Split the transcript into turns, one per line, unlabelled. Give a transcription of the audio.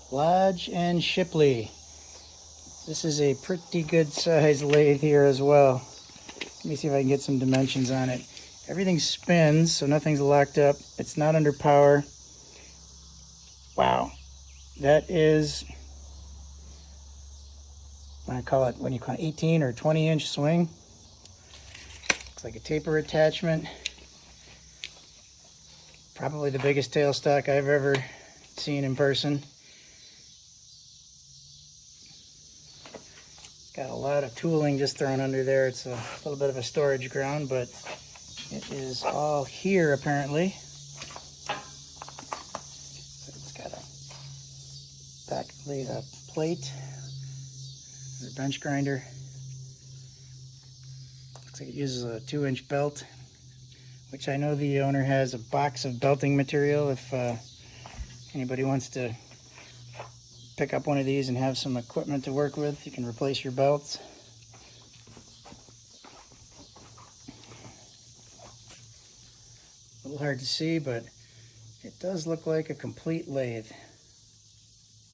Lodge and Shipley. This is a pretty good size lathe here as well. Let me see if I can get some dimensions on it. Everything spins, so nothing's locked up. It's not under power. Wow, that is, I call it, what do you call it, 18 or 20 inch swing. Looks like a taper attachment. Probably the biggest tailstock I've ever seen in person. Got a lot of tooling just thrown under there. It's a little bit of a storage ground, but it is all here apparently. So it's got a back plate, the bench grinder. Looks like it uses a 2-inch belt, which I know the owner has a box of belting material if anybody wants to pick up one of these and have some equipment to work with. You can replace your belts. A little hard to see, but it does look like a complete lathe.